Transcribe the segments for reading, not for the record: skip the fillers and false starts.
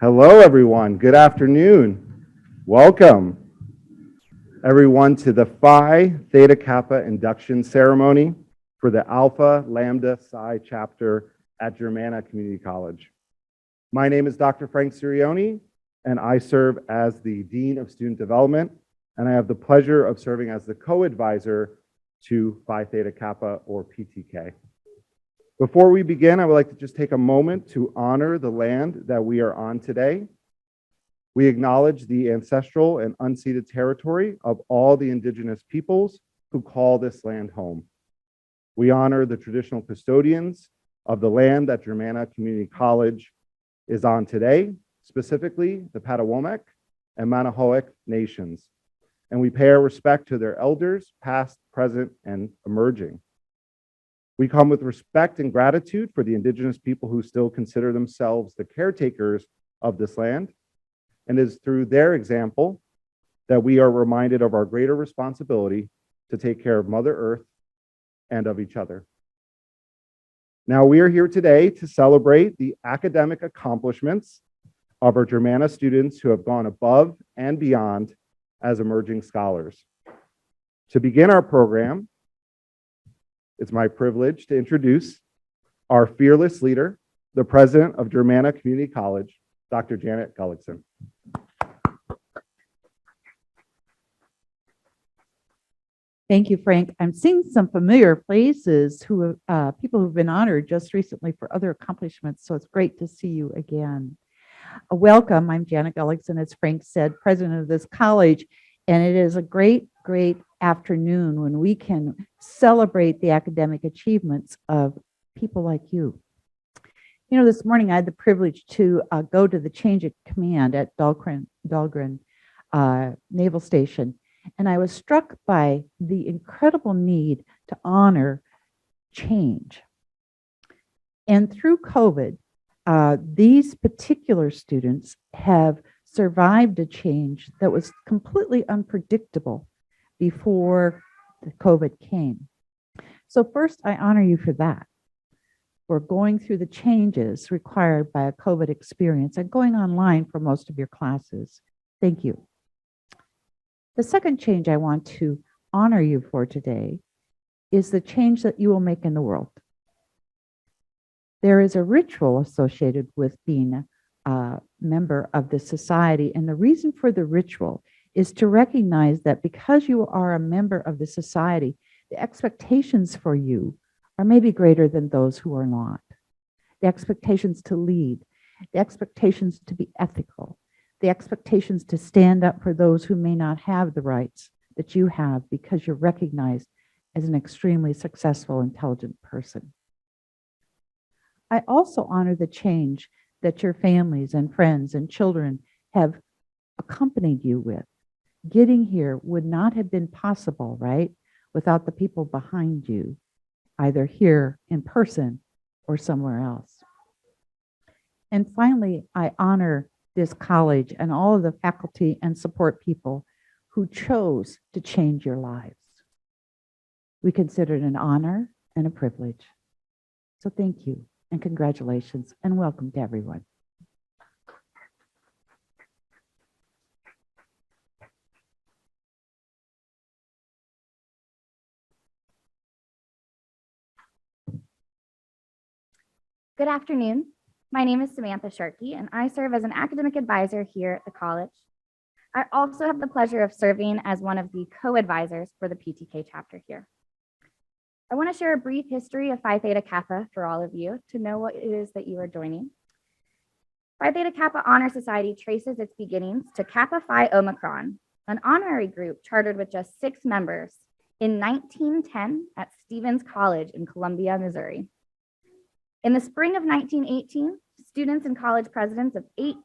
Hello, everyone. Good afternoon. Welcome, everyone, to the Phi Theta Kappa induction ceremony for the Alpha Lambda Psi chapter at Germanna Community College. My name is Dr. Frank Sirioni, and I serve as the Dean of Student Development, and I have the pleasure of serving as the co-advisor to Phi Theta Kappa, or PTK. Before we begin, I would like to just take a moment to honor the land that we are on today. We acknowledge the ancestral and unceded territory of all the indigenous peoples who call this land home. We honor the traditional custodians of the land that Germanna Community College is on today, specifically the Patawomeck and Manahoic nations. And we pay our respect to their elders, past, present, and emerging. We come with respect and gratitude for the indigenous people who still consider themselves the caretakers of this land. And it is through their example that we are reminded of our greater responsibility to take care of Mother Earth and of each other. Now, we are here today to celebrate the academic accomplishments of our Germanna students who have gone above and beyond as emerging scholars. To begin our program, it's my privilege to introduce our fearless leader, the president of Germanna Community College, Dr. Janet Gullickson. Thank you, Frank. I'm seeing some familiar faces people who've been honored just recently for other accomplishments, so it's great to see you again. Welcome, I'm Janet Gullickson, as Frank said, president of this college, and it is a great afternoon when we can celebrate the academic achievements of people like you. You know, this morning I had the privilege to go to the change of command at Dahlgren Naval Station, and I was struck by the incredible need to honor change. And through COVID, these particular students have survived a change that was completely unpredictable before the COVID came. So first, I honor you for that, for going through the changes required by a COVID experience and going online for most of your classes. Thank you. The second change I want to honor you for today is the change that you will make in the world. There is a ritual associated with being a member of the society, and the reason for the ritual is to recognize that because you are a member of the society, the expectations for you are maybe greater than those who are not. The expectations to lead, the expectations to be ethical, the expectations to stand up for those who may not have the rights that you have because you're recognized as an extremely successful, intelligent person. I also honor the change that your families and friends and children have accompanied you with. Getting here would not have been possible, right, without the people behind you, either here in person or somewhere else. And finally, I honor this college and all of the faculty and support people who chose to change your lives. We consider it an honor and a privilege. So thank you and congratulations and welcome to everyone. Good afternoon. My name is Samantha Sharkey, and I serve as an academic advisor here at the college. I also have the pleasure of serving as one of the co-advisors for the PTK chapter here. I want to share a brief history of Phi Theta Kappa for all of you to know what it is that you are joining. Phi Theta Kappa Honor Society traces its beginnings to Kappa Phi Omicron, an honorary group chartered with just 6 members in 1910 at Stevens College in Columbia, Missouri. In the spring of 1918, students and college presidents of 8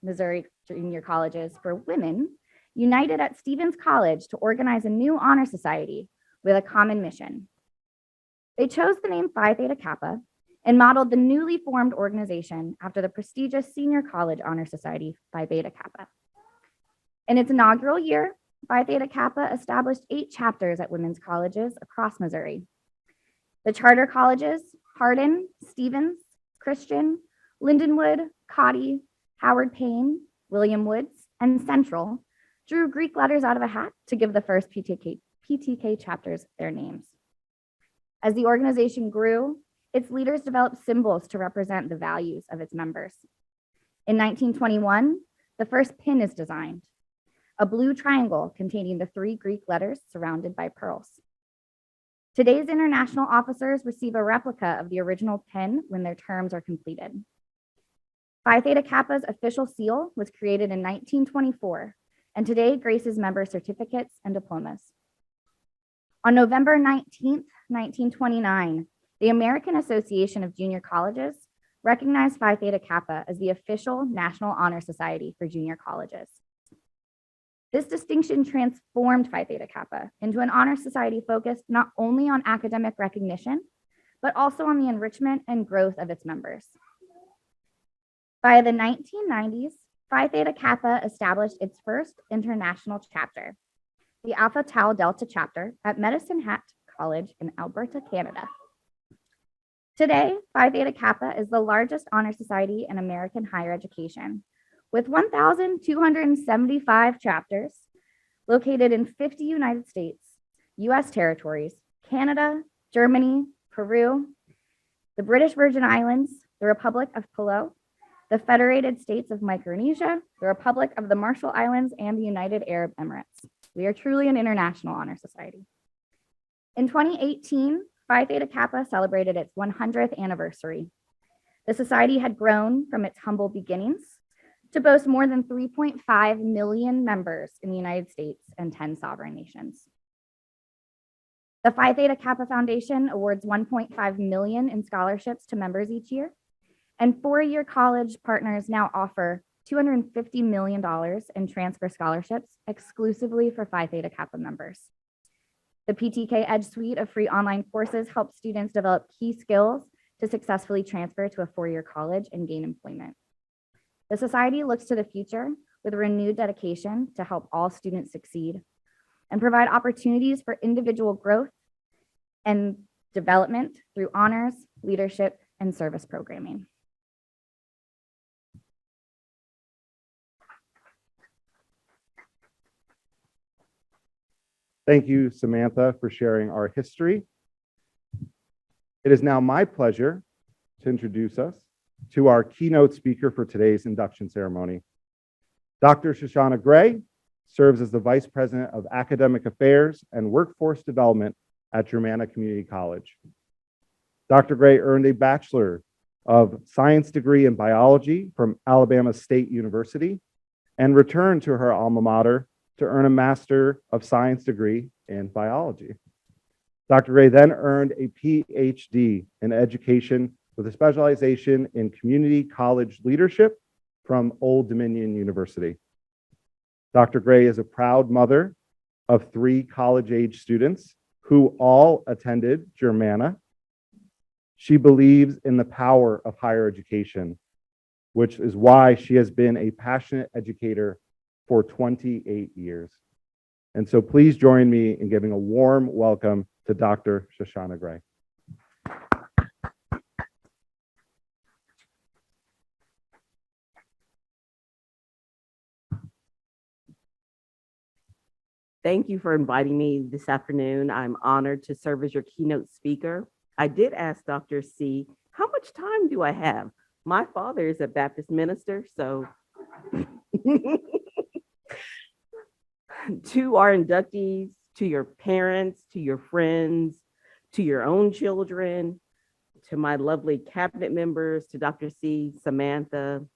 Missouri junior colleges for women united at Stevens College to organize a new honor society with a common mission. They chose the name Phi Theta Kappa and modeled the newly formed organization after the prestigious senior college honor society, Phi Beta Kappa. In its inaugural year, Phi Theta Kappa established 8 chapters at women's colleges across Missouri. The charter colleges, Hardin, Stevens, Christian, Lindenwood, Cotty, Howard Payne, William Woods, and Central drew Greek letters out of a hat to give the first PTK chapters their names. As the organization grew, its leaders developed symbols to represent the values of its members. In 1921, the first pin is designed, a blue triangle containing the 3 Greek letters surrounded by pearls. Today's international officers receive a replica of the original pin when their terms are completed. Phi Theta Kappa's official seal was created in 1924, and today graces member certificates and diplomas. On November 19th, 1929, the American Association of Junior Colleges recognized Phi Theta Kappa as the official National Honor Society for junior colleges. This distinction transformed Phi Theta Kappa into an honor society focused not only on academic recognition, but also on the enrichment and growth of its members. By the 1990s, Phi Theta Kappa established its first international chapter, the Alpha Tau Delta chapter at Medicine Hat College in Alberta, Canada. Today, Phi Theta Kappa is the largest honor society in American higher education, with 1,275 chapters located in 50 United States, US territories, Canada, Germany, Peru, the British Virgin Islands, the Republic of Palau, the Federated States of Micronesia, the Republic of the Marshall Islands, and the United Arab Emirates. We are truly an international honor society. In 2018, Phi Theta Kappa celebrated its 100th anniversary. The society had grown from its humble beginnings to boast more than 3.5 million members in the United States and 10 sovereign nations. The Phi Theta Kappa Foundation awards $1.5 million in scholarships to members each year, and four-year college partners now offer $250 million in transfer scholarships exclusively for Phi Theta Kappa members. The PTK Edge suite of free online courses helps students develop key skills to successfully transfer to a four-year college and gain employment. The society looks to the future with renewed dedication to help all students succeed and provide opportunities for individual growth and development through honors, leadership, and service programming. Thank you, Samantha, for sharing our history. It is now my pleasure to introduce us to our keynote speaker for today's induction ceremony. Dr. Shashuna Gray serves as the Vice President of Academic Affairs and Workforce Development at Germanna Community College. Dr. Gray earned a Bachelor of Science degree in biology from Alabama State University and returned to her alma mater to earn a Master of Science degree in biology. Dr. Gray then earned a PhD in education with a specialization in community college leadership from Old Dominion University. Dr. Gray is a proud mother of 3 college-age students who all attended Germanna. She believes in the power of higher education, which is why she has been a passionate educator for 28 years. And so please join me in giving a warm welcome to Dr. Shashuna Gray. Thank you for inviting me this afternoon. I'm honored to serve as your keynote speaker. I did ask Dr. C, how much time do I have? My father is a Baptist minister, so to our inductees, to your parents, to your friends, to your own children, to my lovely cabinet members, to Dr. C, Samantha,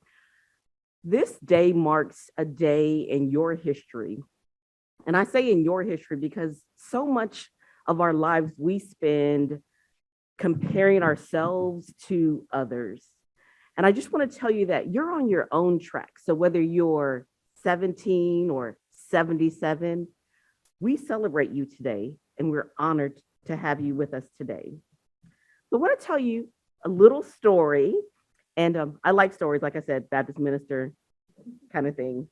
this day marks a day in your history. And I say in your history because so much of our lives we spend comparing ourselves to others. And I just want to tell you that you're on your own track. So whether you're 17 or 77, we celebrate you today, and we're honored to have you with us today. So I want to tell you a little story, and I like stories, like I said, Baptist minister kind of thing.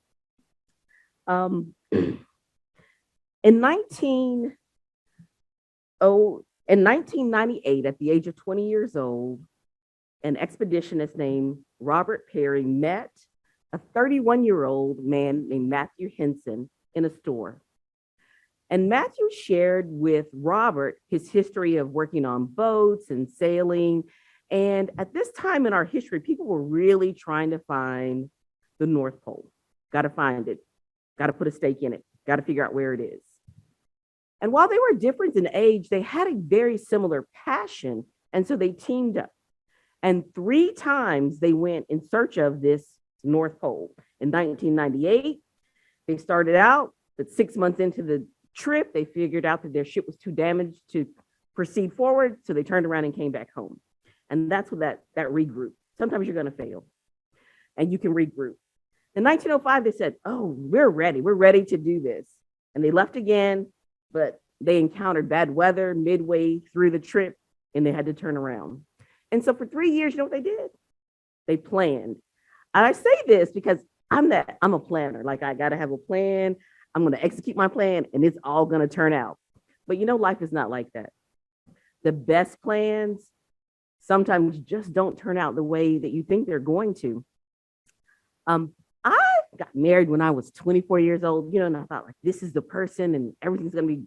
In 1998, at the age of 20 years old, an expeditionist named Robert Peary met a 31-year-old man named Matthew Henson in a store. And Matthew shared with Robert his history of working on boats and sailing. And at this time in our history, people were really trying to find the North Pole. Got to find it, got to put a stake in it, got to figure out where it is. And while they were different in age, they had a very similar passion. And so they teamed up. And 3 times they went in search of this North Pole. In 1998, they started out, but 6 months into the trip, they figured out that their ship was too damaged to proceed forward. So they turned around and came back home. And that's what that regroup. Sometimes you're going to fail and you can regroup. In 1905, they said, oh, we're ready to do this. And they left again, but they encountered bad weather midway through the trip and they had to turn around. And so for 3 years, you know what they did? They planned. And I say this because I'm a planner. Like, I got to have a plan. I'm going to execute my plan and it's all going to turn out. But you know, life is not like that. The best plans sometimes just don't turn out the way that you think they're going to. I got married when I was 24 years old, and I thought, like, this is the person and everything's going to be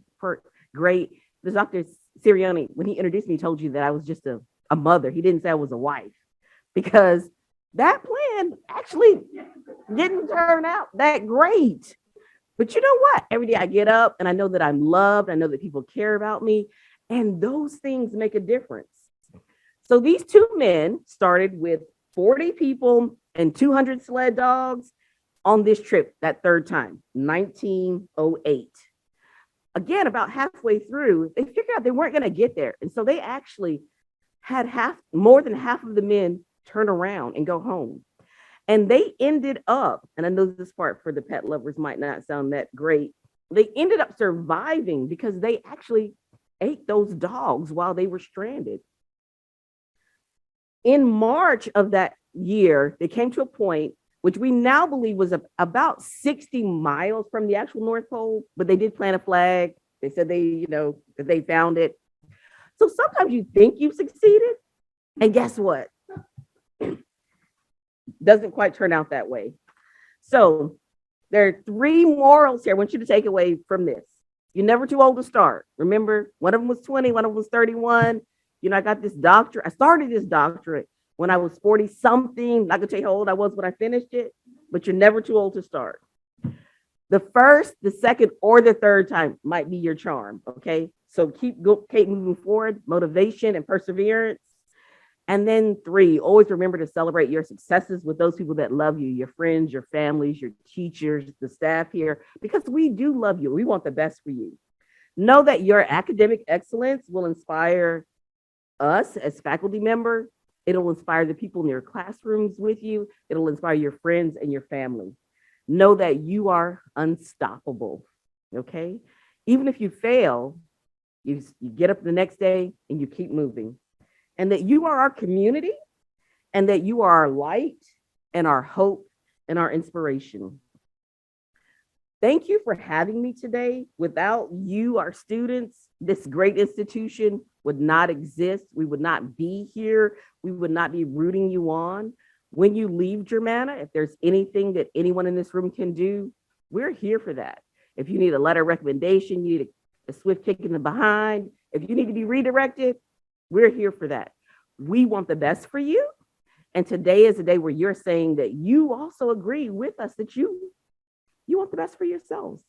great. The Dr. Sirianni, when he introduced me, told you that I was just a mother. He didn't say I was a wife, because that plan actually didn't turn out that great. But you know what? Every day I get up and I know that I'm loved. I know that people care about me. And those things make a difference. So these 2 men started with 40 people and 200 sled dogs on this trip that 3rd time, 1908. Again, about halfway through, they figured out they weren't going to get there. And so they actually had more than half of the men turn around and go home. And they ended up, and I know this part for the pet lovers might not sound that great, they ended up surviving because they actually ate those dogs while they were stranded. In March of that year, they came to a point which we now believe was about 60 miles from the actual North Pole, but they did plant a flag. They said that they found it. So sometimes you think you've succeeded, and guess what? Doesn't quite turn out that way. So there are 3 morals here I want you to take away from this. You're never too old to start. Remember, one of them was 20, one of them was 31. I got this doctorate. I started this doctorate when I was 40 something. Not gonna tell you how old I was when I finished it, but you're never too old to start. The first, the second, or the 3rd time might be your charm. Okay. So keep moving forward, motivation and perseverance. And then 3, always remember to celebrate your successes with those people that love you, your friends, your families, your teachers, the staff here, because we do love you. We want the best for you. Know that your academic excellence will inspire us as faculty members. It'll inspire the people in your classrooms with you. It'll inspire your friends and your family. Know that you are unstoppable. Okay. Even if you fail, you get up the next day and you keep moving. And that you are our community, and that you are our light and our hope and our inspiration. Thank you for having me today. Without you, our students, this great institution would not exist. We would not be here. We would not be rooting you on. When you leave Germanna, if there's anything that anyone in this room can do, we're here for that. If you need a letter of recommendation, you need a swift kick in the behind, if you need to be redirected, we're here for that. We want the best for you. And today is a day where you're saying that you also agree with us that you want the best for yourselves.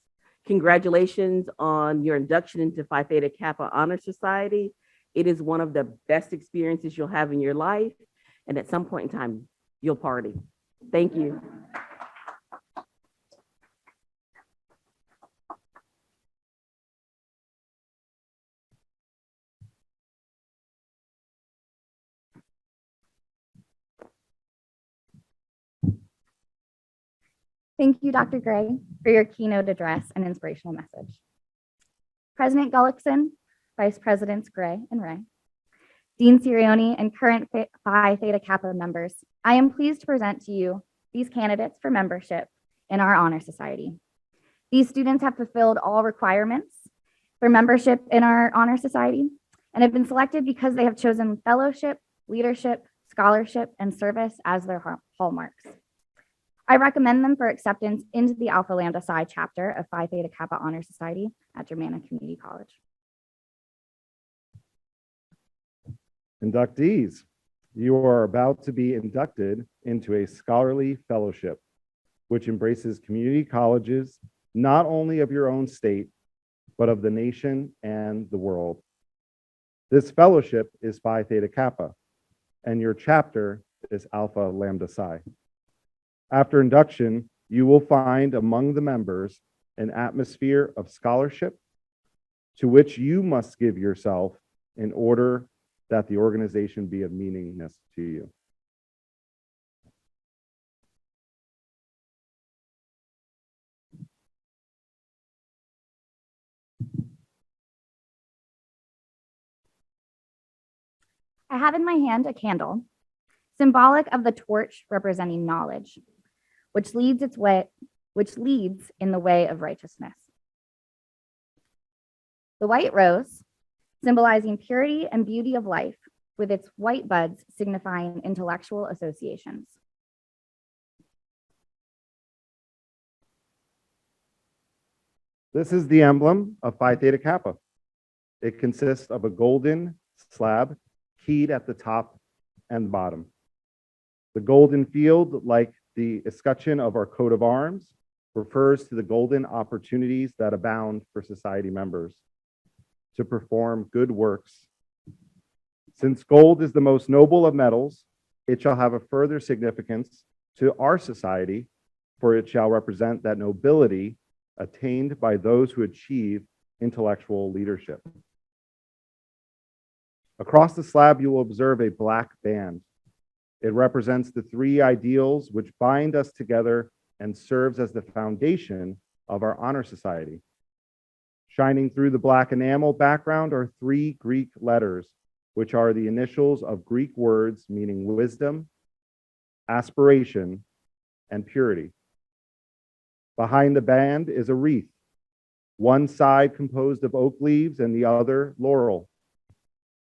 Congratulations on your induction into Phi Theta Kappa Honor Society. It is one of the best experiences you'll have in your life. And at some point in time, you'll party. Thank you. Thank you, Dr. Gray, for your keynote address and inspirational message. President Gullickson, Vice Presidents Gray and Ray, Dean Sirianni, and current Phi Theta Kappa members, I am pleased to present to you these candidates for membership in our Honor Society. These students have fulfilled all requirements for membership in our Honor Society and have been selected because they have chosen fellowship, leadership, scholarship, and service as their hallmarks. I recommend them for acceptance into the Alpha Lambda Psi chapter of Phi Theta Kappa Honor Society at Germanna Community College. Inductees, you are about to be inducted into a scholarly fellowship, which embraces community colleges, not only of your own state, but of the nation and the world. This fellowship is Phi Theta Kappa, and your chapter is Alpha Lambda Psi. After induction, you will find among the members an atmosphere of scholarship to which you must give yourself in order that the organization be of meaningness to you. I have in my hand a candle, symbolic of the torch representing knowledge, which leads in the way of righteousness. The white rose, symbolizing purity and beauty of life, with its white buds signifying intellectual associations. This is the emblem of Phi Theta Kappa. It consists of a golden slab keyed at the top and bottom. The golden field, like the escutcheon of our coat of arms, refers to the golden opportunities that abound for society members to perform good works. Since gold is the most noble of metals, it shall have a further significance to our society, for it shall represent that nobility attained by those who achieve intellectual leadership. Across the slab, you will observe a black band. It represents the three ideals which bind us together and serves as the foundation of our honor society. Shining through the black enamel background are three Greek letters, which are the initials of Greek words meaning wisdom, aspiration, and purity. Behind the band is a wreath, one side composed of oak leaves and the other laurel.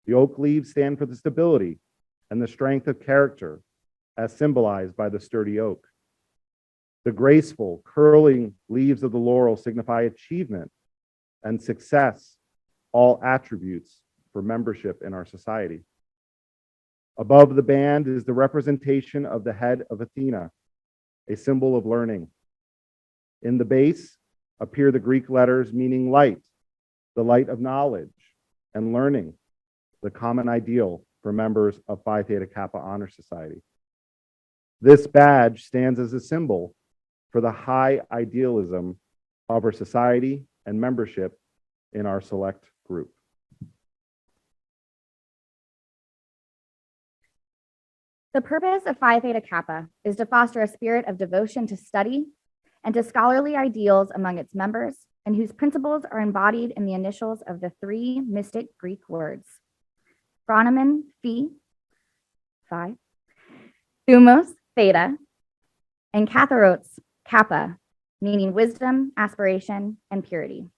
The oak leaves stand for the stability and the strength of character, as symbolized by the sturdy oak. The graceful, curling leaves of the laurel signify achievement and success, all attributes for membership in our society. Above the band is the representation of the head of Athena, a symbol of learning. In the base appear the Greek letters meaning light, the light of knowledge and learning, the common ideal for members of Phi Theta Kappa Honor Society. This badge stands as a symbol for the high idealism of our society and membership in our select group. The purpose of Phi Theta Kappa is to foster a spirit of devotion to study and to scholarly ideals among its members, and whose principles are embodied in the initials of the three mystic Greek words: Phronomen, Phi, Thumos, Theta, and Katharos, Kappa, meaning wisdom, aspiration, and purity.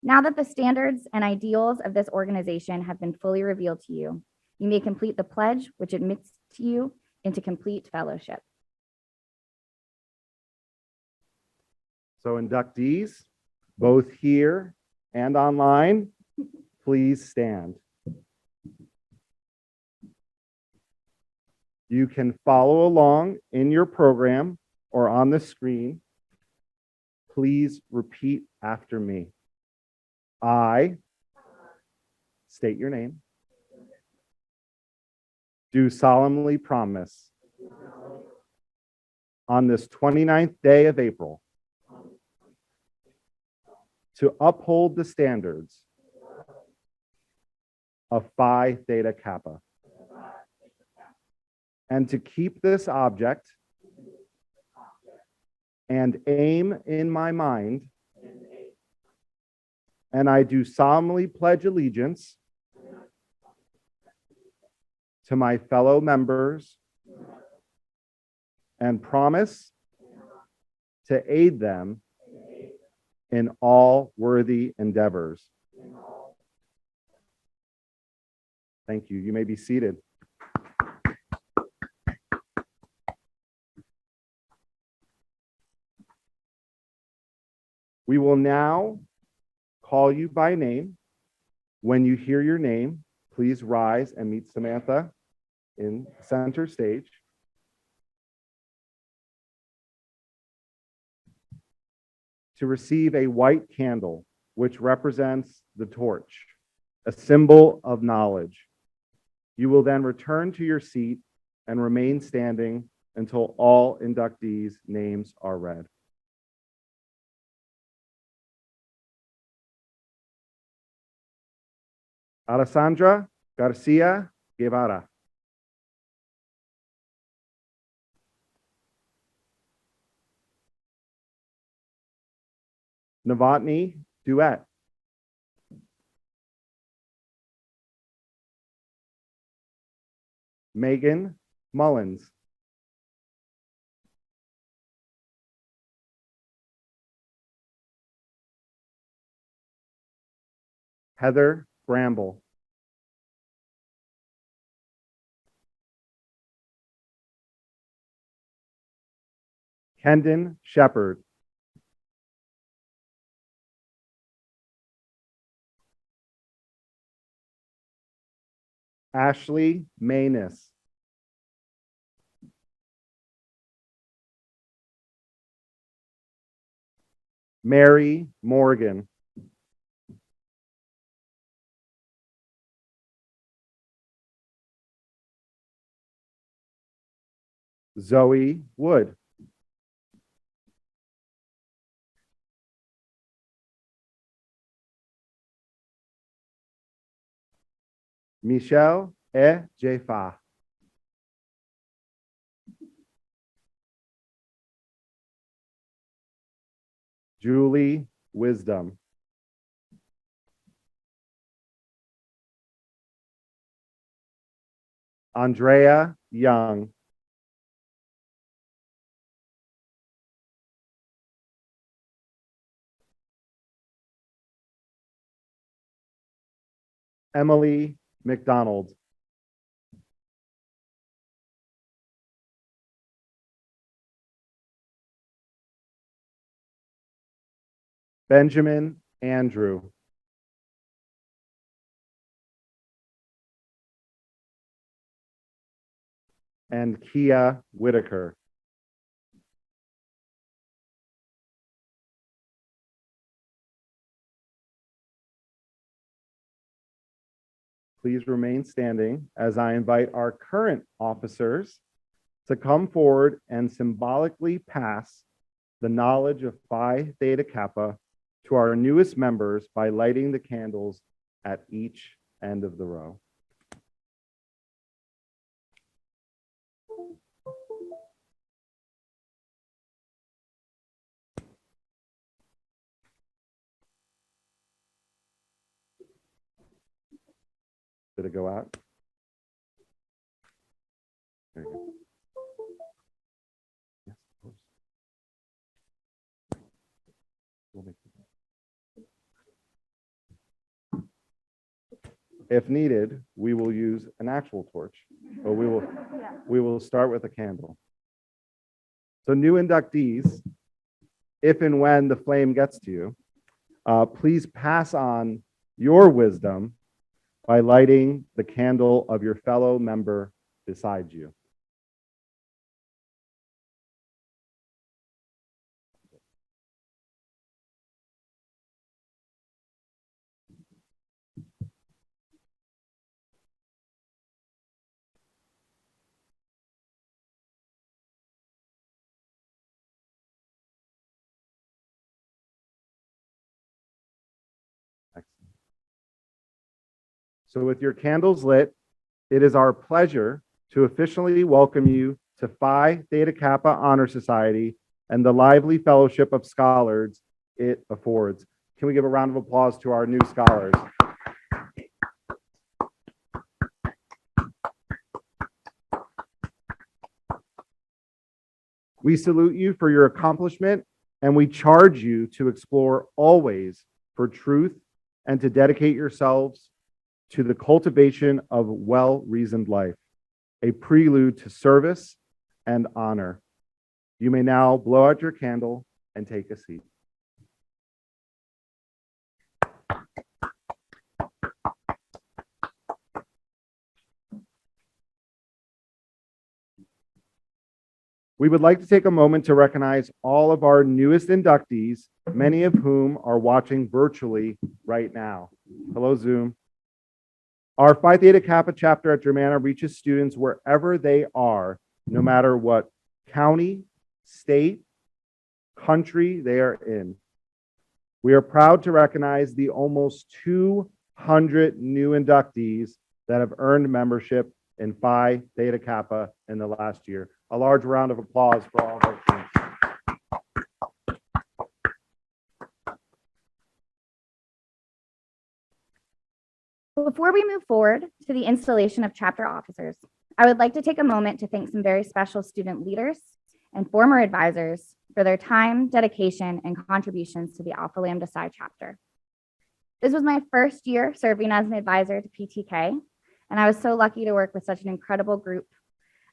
Now that the standards and ideals of this organization have been fully revealed to you, you may complete the pledge, which admits you into complete fellowship. So inductees, both here and online, please stand. You can follow along in your program or on the screen. Please repeat after me. I state your name. Do solemnly promise on this 29th day of April to uphold the standards of Phi Theta Kappa and to keep this object and aim in my mind, and I do solemnly pledge allegiance to my fellow members and promise to aid them in all worthy endeavors. Thank you. You may be seated. We will now call you by name. When you hear your name, please rise and meet Samantha in center stage. To receive a white candle, which represents the torch, a symbol of knowledge. You will then return to your seat and remain standing until all inductees' names are read. Alessandra Garcia Guevara. Novotny Duet. Megan Mullins. Heather Bramble. Kendon Shepard. Ashley Manis. Mary Morgan. Zoe Wood. Michelle Jefa. Julie Wisdom. Andrea Young. Emily McDonald. Benjamin Andrew. And Kia Whitaker. Please remain standing as I invite our current officers to come forward and symbolically pass the knowledge of Phi Theta Kappa to our newest members by lighting the candles at each end of the row. Did it go out? Very good. Yes, of course. We'll make it. If needed, we will use an actual torch, but we will start with a candle. So new inductees, if and when the flame gets to you, please pass on your wisdom by lighting the candle of your fellow member beside you. Excellent. So with your candles lit, it is our pleasure to officially welcome you to Phi Theta Kappa Honor Society and the lively fellowship of scholars it affords. Can we give a round of applause to our new scholars? We salute you for your accomplishment, and we charge you to explore always for truth and to dedicate yourselves to the cultivation of well-reasoned life, a prelude to service and honor. You may now blow out your candle and take a seat. We would like to take a moment to recognize all of our newest inductees, many of whom are watching virtually right now. Hello, Zoom. Our Phi Theta Kappa chapter at Germanna reaches students wherever they are, no matter what county, state, country they are in. We are proud to recognize the almost 200 new inductees that have earned membership in Phi Theta Kappa in the last year. A large round of applause for all of our teams. Before we move forward to the installation of chapter officers, I would like to take a moment to thank some very special student leaders and former advisors for their time, dedication, and contributions to the Alpha Lambda Psi chapter. This was my first year serving as an advisor to PTK, and I was so lucky to work with such an incredible group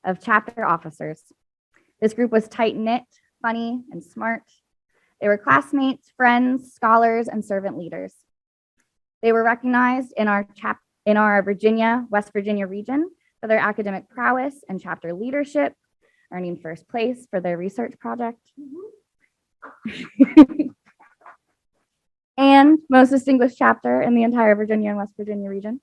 of chapter officers. This group was tight-knit, funny, and smart. They were classmates, friends, scholars, and servant leaders. They were recognized in our West Virginia region for their academic prowess and chapter leadership, earning first place for their research project. And most distinguished chapter in the entire Virginia and West Virginia region.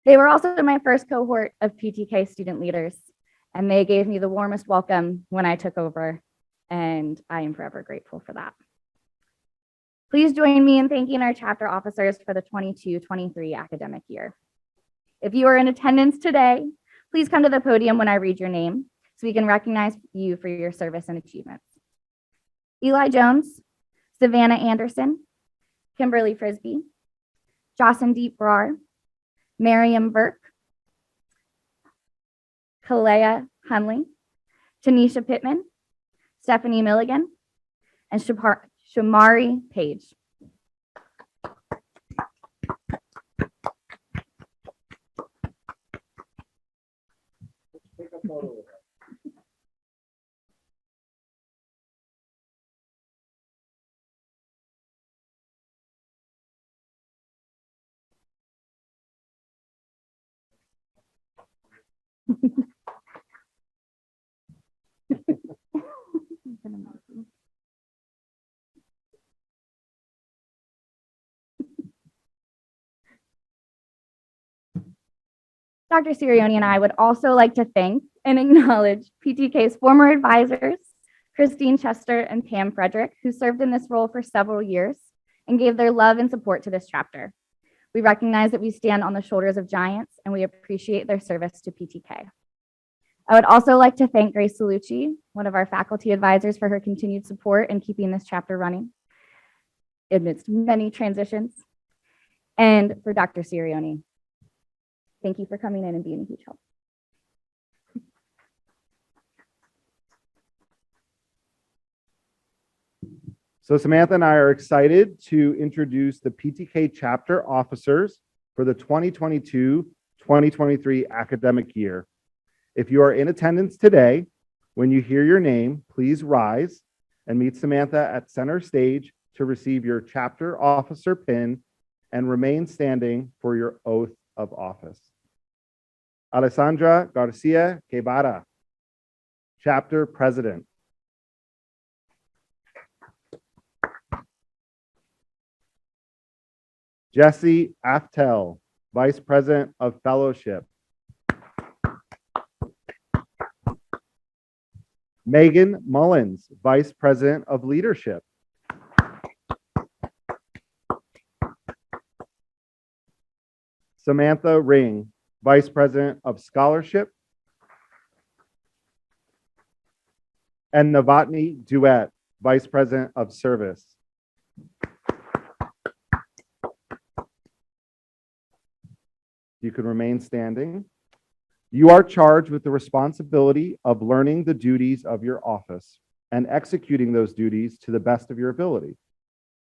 They were also my first cohort of PTK student leaders, and they gave me the warmest welcome when I took over, and I am forever grateful for that. Please join me in thanking our chapter officers for the 22-23 academic year. If you are in attendance today, please come to the podium when I read your name so we can recognize you for your service and achievements. Eli Jones, Savannah Anderson, Kimberly Frisbee, Jocelyn Brar, Miriam Burke, Kalea Hunley, Tanisha Pittman, Stephanie Milligan, and Shamari Page. Take a photo with us. Dr. Sirioni and I would also like to thank and acknowledge PTK's former advisors, Christine Chester and Pam Frederick, who served in this role for several years and gave their love and support to this chapter. We recognize that we stand on the shoulders of giants, and we appreciate their service to PTK. I would also like to thank Grace Salucci, one of our faculty advisors, for her continued support in keeping this chapter running amidst many transitions, and for Dr. Sirioni. Thank you for coming in and being a huge help. So Samantha and I are excited to introduce the PTK chapter officers for the 2022-2023 academic year. If you are in attendance today, when you hear your name, please rise and meet Samantha at center stage to receive your chapter officer pin and remain standing for your oath of office. Alessandra Garcia Guevara, chapter president. Jesse Aftel, vice president of fellowship. Megan Mullins, vice president of leadership. Samantha Ring, vice president of scholarship. And Novotny Duet, vice president of service. You can remain standing. You are charged with the responsibility of learning the duties of your office and executing those duties to the best of your ability.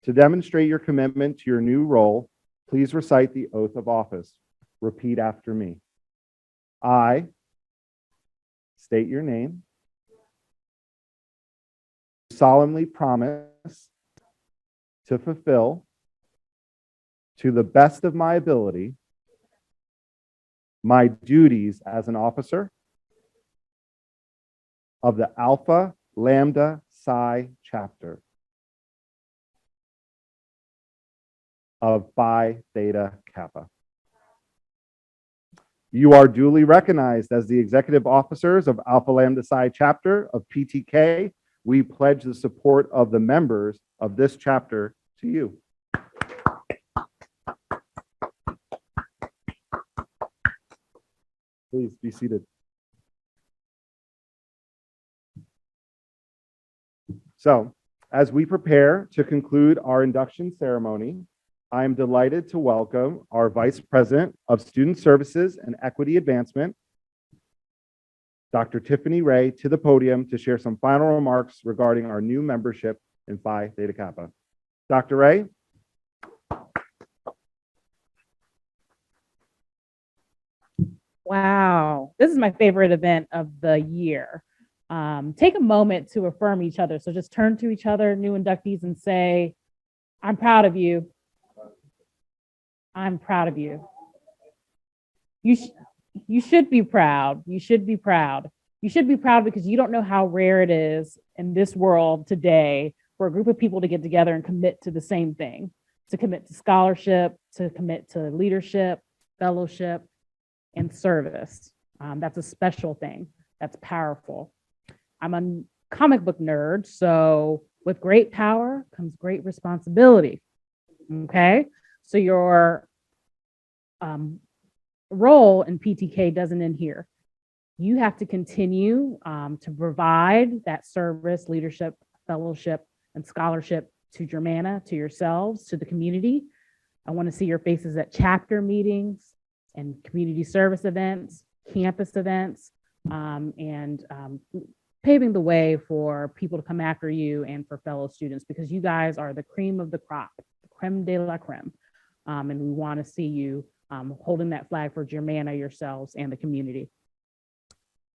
To demonstrate your commitment to your new role, please recite the oath of office. Repeat after me. I state your name. Solemnly promise to fulfill to the best of my ability my duties as an officer of the Alpha Lambda Psi chapter of Phi Theta Kappa. You are duly recognized as the executive officers of Alpha Lambda Psi chapter of PTK. We pledge the support of the members of this chapter to you. Please be seated. So, as we prepare to conclude our induction ceremony, I am delighted to welcome our Vice President of Student Services and Equity Advancement, Dr. Tiffany Ray, to the podium to share some final remarks regarding our new membership in Phi Theta Kappa. Dr. Ray? Wow, this is my favorite event of the year. Take a moment to affirm each other. So just turn to each other, new inductees, and say, I'm proud of you. I'm proud of you. You should be proud. You should be proud. You should be proud because you don't know how rare it is in this world today for a group of people to get together and commit to the same thing, to commit to scholarship, to commit to leadership, fellowship, and service. That's a special thing. That's powerful. I'm a comic book nerd, so with great power comes great responsibility. Okay, so your role in PTK doesn't end here. You have to continue to provide that service, leadership, fellowship, and scholarship to Germanna, to yourselves, to the community. I want to see your faces at chapter meetings and community service events, campus events, and paving the way for people to come after you and for fellow students, because you guys are the cream of the crop, the creme de la creme. And we want to see you holding that flag for Germanna, yourselves, and the community.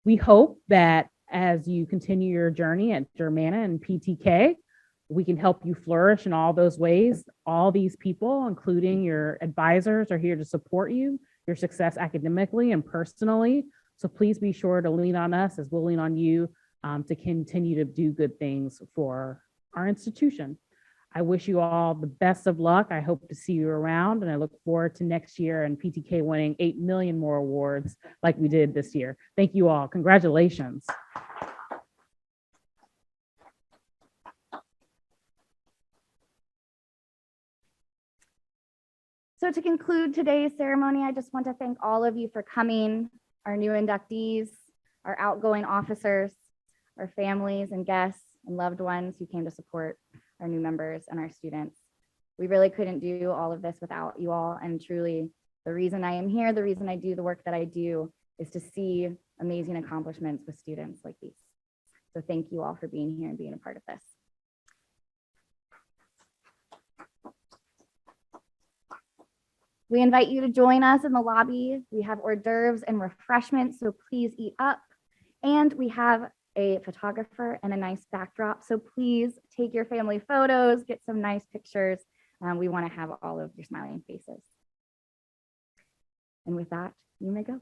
We hope that as you continue your journey at Germanna and PTK, we can help you flourish in all those ways. All these people, including your advisors, are here to support you, your success academically and personally. So please be sure to lean on us as we'll lean on you to continue to do good things for our institution. I wish you all the best of luck. I hope to see you around, and I look forward to next year and PTK winning 8 million more awards like we did this year. Thank you all. Congratulations. So to conclude today's ceremony, I just want to thank all of you for coming, our new inductees, our outgoing officers, our families and guests and loved ones who came to support our new members and our students. We really couldn't do all of this without you all. And truly, the reason I am here, the reason I do the work that I do is to see amazing accomplishments with students like these. So thank you all for being here and being a part of this. We invite you to join us in the lobby. We have hors d'oeuvres and refreshments, so please eat up. And we have a photographer and a nice backdrop, so please take your family photos, get some nice pictures. We want to have all of your smiling faces. And with that, you may go.